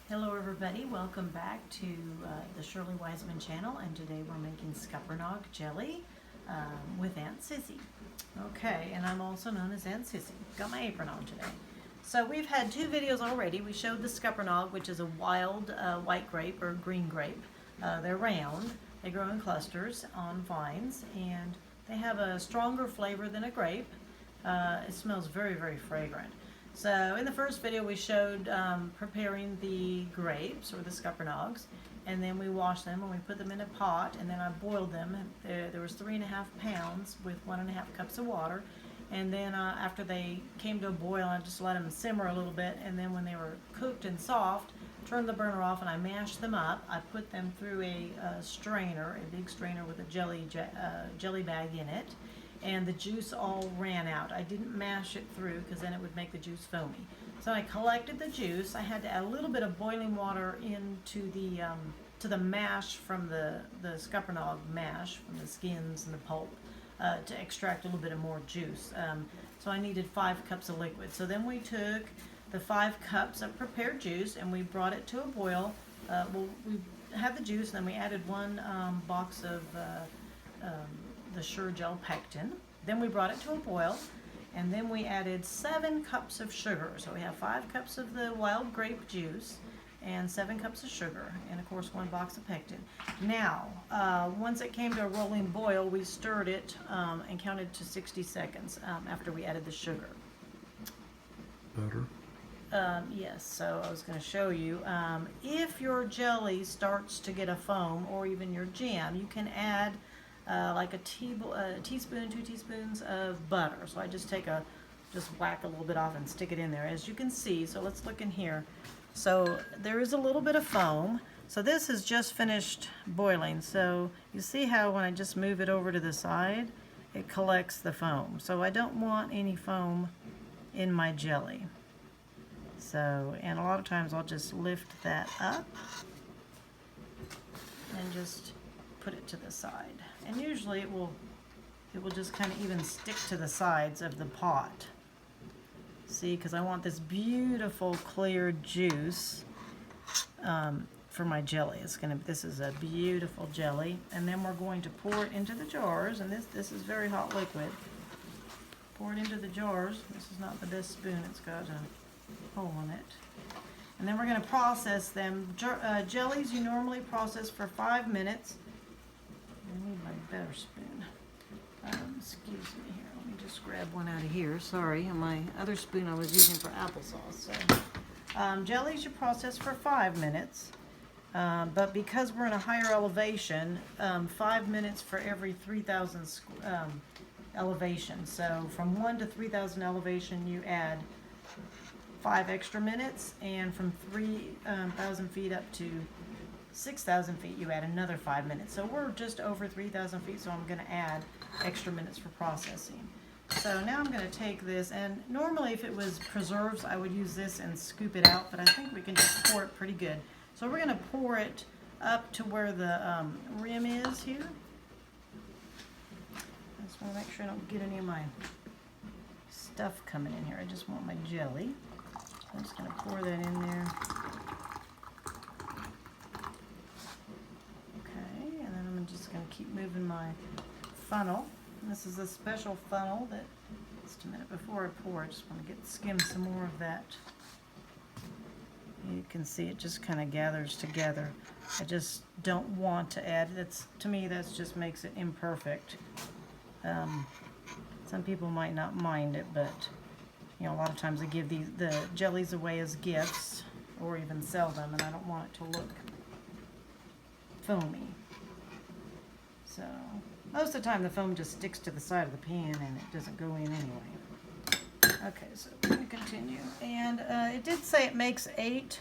Hello everybody, welcome back to the Shirley Wiseman channel, and today we're making Scuppernog jelly with Aunt Sissy. Okay, and I'm also known as Aunt Sissy. Got my apron on today. So we've had two videos already. We showed the Scuppernog, which is a wild white grape or green grape. They're round, they grow in clusters on vines, and they have a stronger flavor than a grape. It smells very, very fragrant. So in the first video we showed preparing the grapes or the Scuppernogs, and then we washed them and we put them in a pot, and then I boiled them. There was 3.5 pounds with 1.5 cups of water, and then after they came to a boil I just let them simmer a little bit, and then when they were cooked and soft, turned the burner off and I mashed them up. I put them through a strainer, a big strainer with a jelly bag in it, and the juice all ran out. I didn't mash it through because then it would make the juice foamy. So I collected the juice. I had to add a little bit of boiling water into the to the mash from the Scuppernog mash, from the skins and the pulp, to extract a little bit of more juice. So I needed 5 cups of liquid. So then we took the 5 cups of prepared juice and we brought it to a boil. We had the juice, and then we added 1 box of the Sure Gel pectin. Then we brought it to a boil, and then we added 7 cups of sugar. So we have 5 cups of the wild grape juice and 7 cups of sugar, and of course 1 box of pectin. Now, once it came to a rolling boil, we stirred it and counted to 60 seconds after we added the sugar. Butter. Yes, so I was going to show you. If your jelly starts to get a foam, or even your jam, you can add like a teaspoon, 2 teaspoons of butter. So I just whack a little bit off and stick it in there, as you can see. So let's look in here. So there is a little bit of foam. So this is just finished boiling. So you see how when I just move it over to the side, it collects the foam. So I don't want any foam in my jelly. So, and a lot of times I'll just lift that up and just put it to the side. And usually it will just kind of even stick to the sides of the pot. See, because I want this beautiful clear juice for my jelly. This is a beautiful jelly, and then we're going to pour it into the jars. And this is very hot liquid. Pour it into the jars. This is not the best spoon. It's got a hole in it. And then we're going to process them. Jellies you normally process for 5 minutes. I need my better spoon. Excuse me here. Let me just grab one out of here. Sorry, my other spoon I was using for applesauce. So, jellies you process for 5 minutes, but because we're in a higher elevation, 5 minutes for every 3,000 elevation. So from 1 to 3,000 elevation, you add 5 extra minutes, and from 3,000 feet up to 6,000 feet, you add another 5 minutes. So we're just over 3,000 feet, so I'm going to add extra minutes for processing. So now I'm going to take this, and normally if it was preserves, I would use this and scoop it out, but I think we can just pour it pretty good. So we're going to pour it up to where the rim is here. I just want to make sure I don't get any of my stuff coming in here. I just want my jelly. So I'm just going to pour that in there. I'm just going to keep moving my funnel. And this is a special funnel that, just a minute before I pour, I just want to skim some more of that. You can see it just kind of gathers together. I just don't want to add, to me that just makes it imperfect. Some people might not mind it, but you know, a lot of times they give the jellies away as gifts or even sell them, and I don't want it to look foamy. So most of the time the foam just sticks to the side of the pan and it doesn't go in anyway. Okay, so we're going to continue. And it did say it makes 8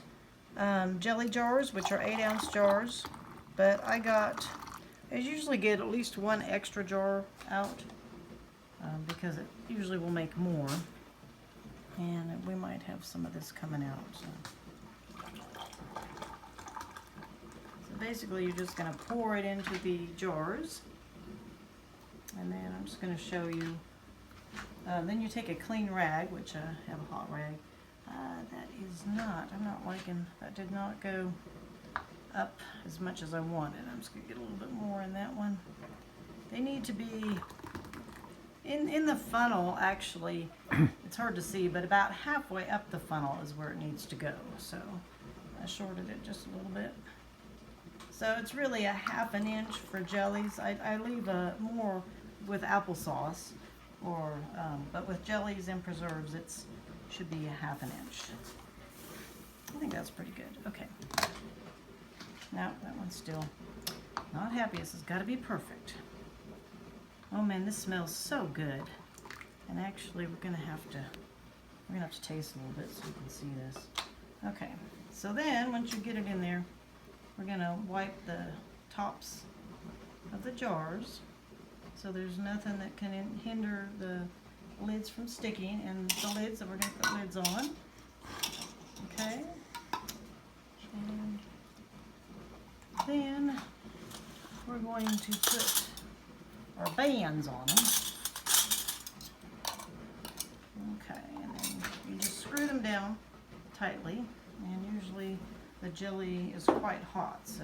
jelly jars, which are 8-ounce jars. But I usually get at least 1 extra jar out because it usually will make more. And we might have some of this coming out. So basically you're just going to pour it into the jars, and then I'm just going to show you, then you take a clean rag, which I have a hot rag, That is not, I'm not liking, that did not go up as much as I wanted. I'm just gonna get a little bit more in that one. They need to be in the funnel, actually. It's hard to see, but about halfway up the funnel is where it needs to go. So I shorted it just a little bit. So it's really a ½ inch for jellies. I leave more with applesauce, but with jellies and preserves, it's should be a ½ inch. I think that's pretty good. Okay. Now that one's still not happy. This has got to be perfect. Oh man, this smells so good. And actually, we're gonna have to taste a little bit so you can see this. Okay. So then, once you get it in there, we're gonna wipe the tops of the jars so there's nothing that can hinder the lids from sticking, and the lids that we're gonna put lids on. Okay. And then we're going to put our bands on them. Okay, and then you just screw them down tightly, and usually the jelly is quite hot, so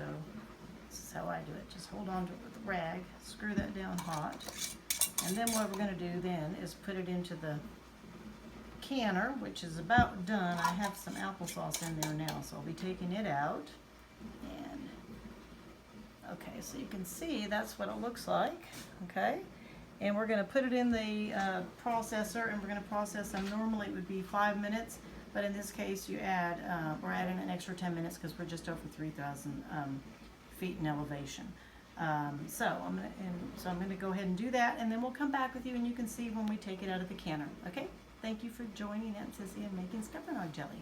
this is how I do it. Just hold on to it with a rag, screw that down hot, and then what we're going to do then is put it into the canner, which is about done. I have some applesauce in there now, so I'll be taking it out. And okay, so you can see that's what it looks like. Okay, and we're going to put it in the processor, and we're going to process them. Normally it would be 5 minutes, but in this case we're adding an extra 10 minutes because we're just over 3,000 feet in elevation. So I'm going to go ahead and do that, and then we'll come back with you, and you can see when we take it out of the canner. Okay, thank you for joining Aunt Sissy and making Scuppernog jelly.